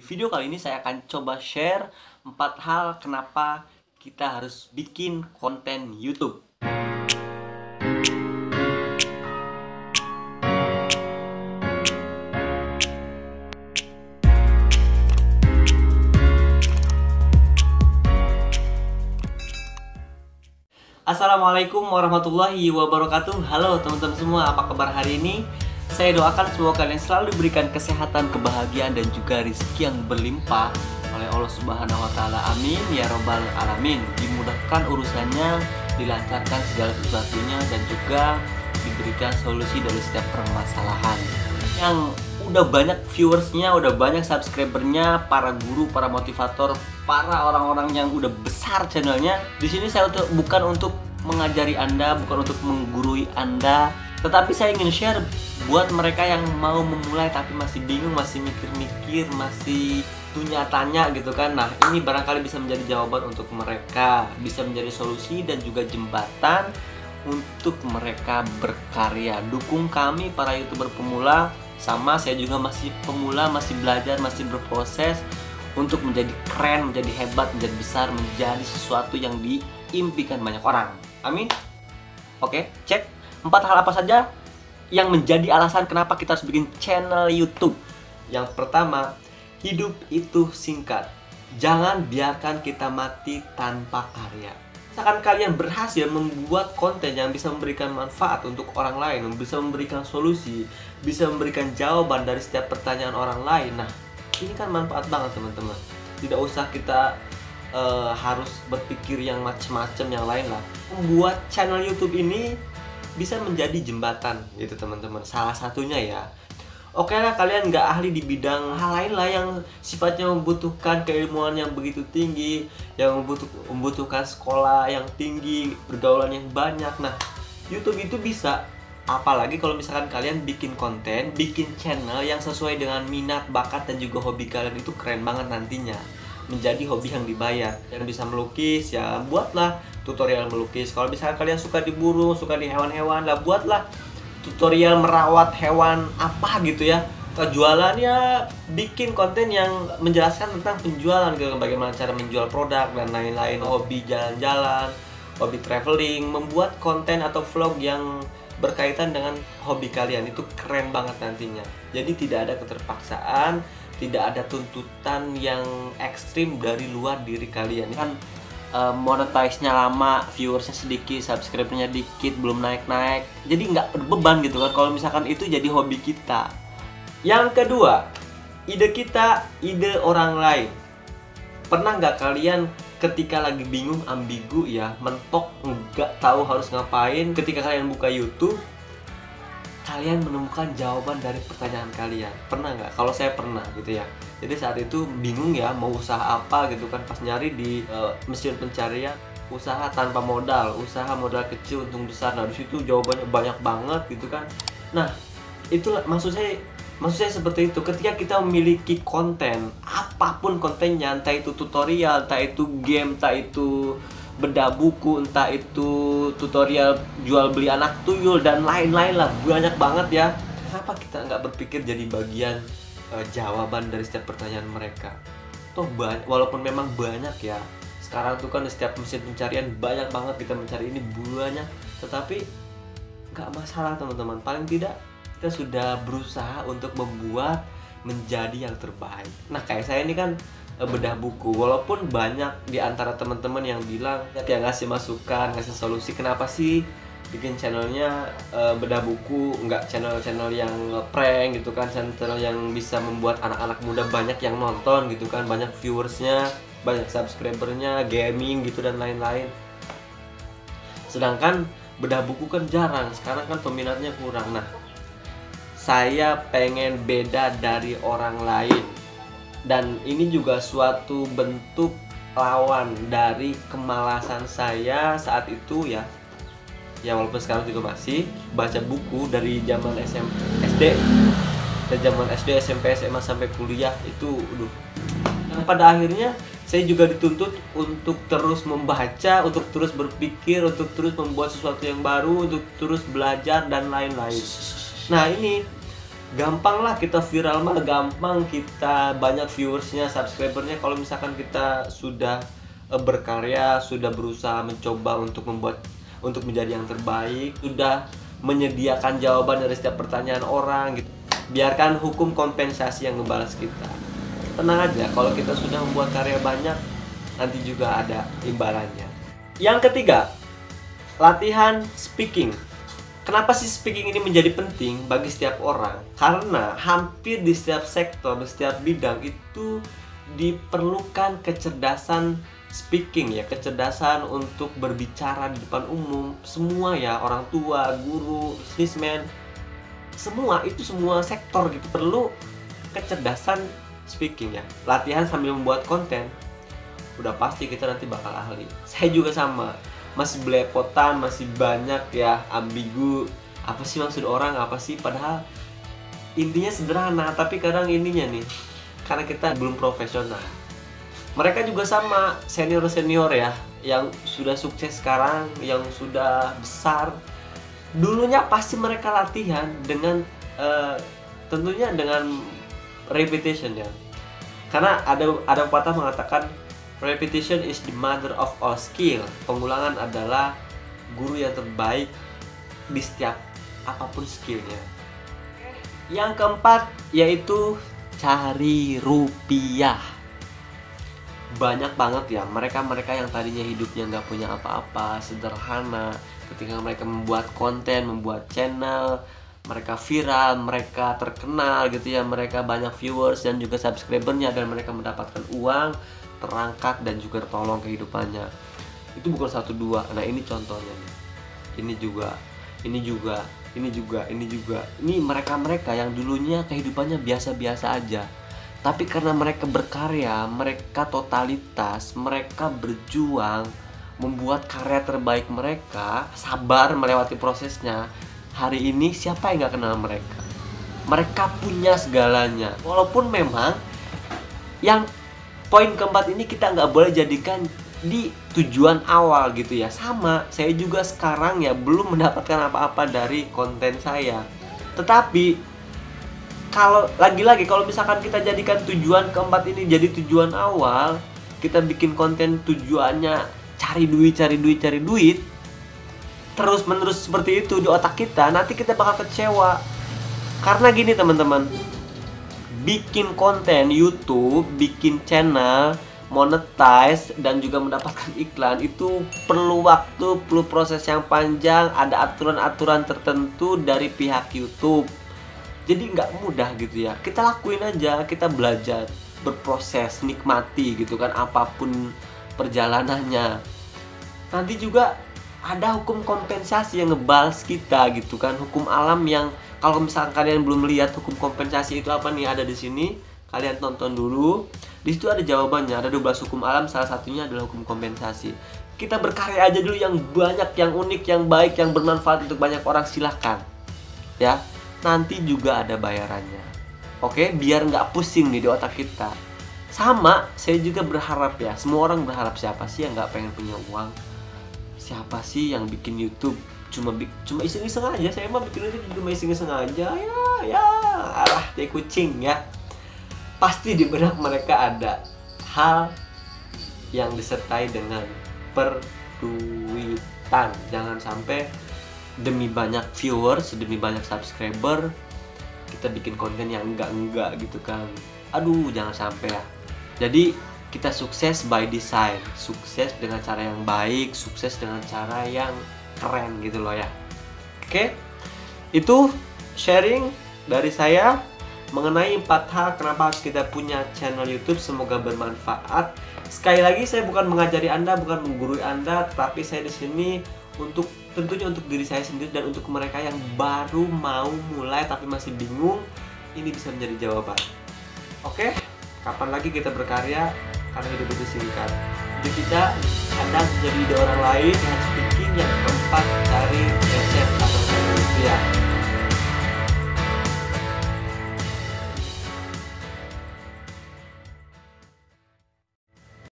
video kali ini saya akan coba share 4 hal kenapa kita harus bikin konten YouTube. Assalamualaikum warahmatullahi wabarakatuh. Halo teman-teman semua, apa kabar hari ini? Saya doakan semoga kalian selalu diberikan kesehatan, kebahagiaan, dan juga rezeki yang berlimpah oleh Allah Subhanahu wa Ta'ala. Amin ya Robbal Alamin. Dimudahkan urusannya, dilancarkan segala sesuatunya, dan juga diberikan solusi dari setiap permasalahan. Yang udah banyak viewersnya, udah banyak subscribernya, para guru, para motivator, para orang-orang yang udah besar channelnya. Di sini saya bukan untuk mengajari Anda, bukan untuk menggurui Anda, tetapi saya ingin share buat mereka yang mau memulai tapi masih bingung, masih mikir-mikir, masih tanya gitu kan. Nah, ini barangkali bisa menjadi jawaban untuk mereka, bisa menjadi solusi dan juga jembatan untuk mereka berkarya. Dukung kami para YouTuber pemula. Sama, saya juga masih pemula, masih belajar, masih berproses untuk menjadi keren, menjadi hebat, menjadi besar, menjadi sesuatu yang diimpikan banyak orang. Amin. Oke, cek 4 hal apa saja yang menjadi alasan kenapa kita harus bikin channel YouTube. Yang pertama, hidup itu singkat. Jangan biarkan kita mati tanpa karya. Misalkan kalian berhasil membuat konten yang bisa memberikan manfaat untuk orang lain, bisa memberikan solusi, bisa memberikan jawaban dari setiap pertanyaan orang lain. Nah, ini kan manfaat banget teman-teman. Tidak usah kita harus berpikir yang macam-macam yang lain lah. Membuat channel YouTube ini bisa menjadi jembatan gitu teman-teman. Salah satunya ya. Oke lah, kalian nggak ahli di bidang hal lain lah yang sifatnya membutuhkan keilmuan yang begitu tinggi, yang membutuhkan sekolah yang tinggi, pergaulan yang banyak. Nah, YouTube itu bisa. Apalagi kalau misalkan kalian bikin konten, bikin channel yang sesuai dengan minat, bakat, dan juga hobi kalian, itu keren banget nantinya. Menjadi hobi yang dibayar. Yang bisa melukis, ya buatlah tutorial melukis. Kalau misalkan kalian suka di burung, suka di hewan-hewan, lah buatlah tutorial merawat hewan apa gitu ya. Jualannya, bikin konten yang menjelaskan tentang penjualan gitu, bagaimana cara menjual produk dan lain-lain. Hobi jalan-jalan, hobi traveling, membuat konten atau vlog yang berkaitan dengan hobi kalian, itu keren banget nantinya. Jadi tidak ada keterpaksaan, tidak ada tuntutan yang ekstrim dari luar diri kalian. Kan monetize-nya lama, viewersnya sedikit, subscribe-nya dikit, belum naik-naik, jadi nggak beban gitu kan kalau misalkan itu jadi hobi kita. Yang kedua, ide kita, ide orang lain. Pernah nggak kalian ketika lagi bingung, ambigu ya, mentok, nggak tahu harus ngapain, ketika kalian buka YouTube, kalian menemukan jawaban dari pertanyaan kalian? Pernah nggak? Kalau saya pernah gitu ya. Jadi saat itu bingung ya, mau usaha apa gitu kan, pas nyari di mesin pencarian, usaha tanpa modal, usaha modal kecil untung besar. Nah, di situ jawabannya banyak banget gitu kan. Nah, itulah maksud saya seperti itu. Ketika kita memiliki konten, apapun kontennya, entah itu tutorial, entah itu game, entah itu bedah buku, entah itu tutorial jual beli anak tuyul, dan lain-lain lah, banyak banget ya. Kenapa kita nggak berpikir jadi bagian jawaban dari setiap pertanyaan mereka? Toh walaupun memang banyak ya, sekarang tuh kan di setiap mesin pencarian banyak banget kita mencari ini banyak, tetapi nggak masalah teman-teman. Paling tidak kita sudah berusaha untuk membuat menjadi yang terbaik. Nah, kayak saya ini kan bedah buku, walaupun banyak di antara teman-teman yang bilang ya, ngasih masukan, ngasih solusi, kenapa sih bikin channelnya bedah buku, nggak channel-channel yang prank gitu kan, channel yang bisa membuat anak-anak muda banyak yang nonton gitu kan, banyak viewersnya, banyak subscribernya, gaming gitu dan lain-lain. Sedangkan bedah buku kan jarang, sekarang kan peminatnya kurang. Nah, saya pengen beda dari orang lain. Dan ini juga suatu bentuk lawan dari kemalasan saya saat itu ya. Ya walaupun sekarang juga masih baca buku dari zaman SD. Dari zaman SD, SMP, SMA sampai kuliah itu Dan pada akhirnya saya juga dituntut untuk terus membaca, untuk terus berpikir, untuk terus membuat sesuatu yang baru, untuk terus belajar dan lain-lain. Nah, ini Gampang lah kita viral mah, gampang kita banyak viewersnya, subscribernya kalau misalkan kita sudah berkarya, sudah berusaha mencoba untuk menjadi yang terbaik, sudah menyediakan jawaban dari setiap pertanyaan orang gitu. Biarkan hukum kompensasi yang ngebalas kita. Tenang aja, kalau kita sudah membuat karya banyak, nanti juga ada imbalannya. Yang ketiga, latihan speaking. Kenapa sih speaking ini menjadi penting bagi setiap orang? Karena hampir di setiap sektor, di setiap bidang itu diperlukan kecerdasan speaking ya, kecerdasan untuk berbicara di depan umum. Semua ya, orang tua, guru, businessman, semua sektor gitu perlu kecerdasan speaking ya. Latihan sambil membuat konten, udah pasti kita nanti bakal ahli. Saya juga sama, masih belepotan, masih banyak ya ambigu. Apa sih maksud orang, apa sih, padahal intinya sederhana, tapi kadang ininya nih, karena kita belum profesional. Mereka juga sama, senior-senior ya, yang sudah sukses sekarang, yang sudah besar. Dulunya pasti mereka latihan dengan tentunya dengan repetition ya. Karena ada pepatah mengatakan repetition is the mother of all skill. Pengulangan adalah guru yang terbaik di setiap apapun skillnya. Yang keempat yaitu cari rupiah. Banyak banget ya mereka yang tadinya hidupnya nggak punya apa-apa, sederhana, ketika mereka membuat konten, membuat channel, mereka viral, mereka terkenal gitu ya, mereka banyak viewers dan juga subscribernya, dan mereka mendapatkan uang, terangkat dan juga tertolong kehidupannya. Itu bukan satu dua. Nah ini contohnya nih. Ini juga. Ini mereka yang dulunya kehidupannya biasa-biasa aja, tapi karena mereka berkarya, mereka totalitas, mereka berjuang membuat karya terbaik mereka, sabar melewati prosesnya. Hari ini siapa yang gak kenal mereka? Mereka punya segalanya. Walaupun memang yang poin keempat ini kita nggak boleh jadikan di tujuan awal gitu ya. Sama, saya juga sekarang ya belum mendapatkan apa-apa dari konten saya. Tetapi kalau lagi-lagi kalau misalkan kita jadikan tujuan keempat ini jadi tujuan awal, kita bikin konten tujuannya cari duit, terus menerus seperti itu di otak kita, nanti kita bakal kecewa. Karena gini teman-teman, bikin konten YouTube, bikin channel, monetize dan juga mendapatkan iklan itu perlu waktu, perlu proses yang panjang, ada aturan-aturan tertentu dari pihak YouTube. Jadi nggak mudah gitu ya. Kita lakuin aja, kita belajar, berproses, nikmati gitu kan apapun perjalanannya. Nanti juga ada hukum kompensasi yang ngebales kita gitu kan, hukum alam yang kalau misalkan kalian belum lihat hukum kompensasi itu apa nih, ada di sini. Kalian tonton dulu. Di situ ada jawabannya, ada 12 hukum alam, salah satunya adalah hukum kompensasi. Kita berkarya aja dulu yang banyak, yang unik, yang baik, yang bermanfaat untuk banyak orang, silahkan. Ya, nanti juga ada bayarannya. Oke, biar nggak pusing nih di otak kita. Sama, saya juga berharap ya, semua orang berharap, siapa sih yang nggak pengen punya uang? Siapa sih yang bikin YouTube cuma iseng-iseng aja? Saya mah bikin YouTube cuma iseng-iseng aja. Ya, alah, tai kucing ya. Pasti di benak mereka ada hal yang disertai dengan perduitan. Jangan sampai demi banyak viewers, demi banyak subscriber, kita bikin konten yang enggak gitu kan. Aduh, jangan sampai ya. Jadi kita sukses by design, sukses dengan cara yang baik, sukses dengan cara yang keren gitu loh ya. Oke, itu sharing dari saya mengenai 4 hal kenapa harus kita punya channel YouTube. Semoga bermanfaat. Sekali lagi, saya bukan mengajari Anda, bukan menggurui Anda, tetapi saya di sini tentunya untuk diri saya sendiri dan untuk mereka yang baru mau mulai tapi masih bingung. Ini bisa menjadi jawaban. Oke, kapan lagi kita berkarya? Karena hidup itu singkat. Jadi kita kadang menjadi ide orang lain, yang speaking, yang keempat cari riset atau channel YouTube ya.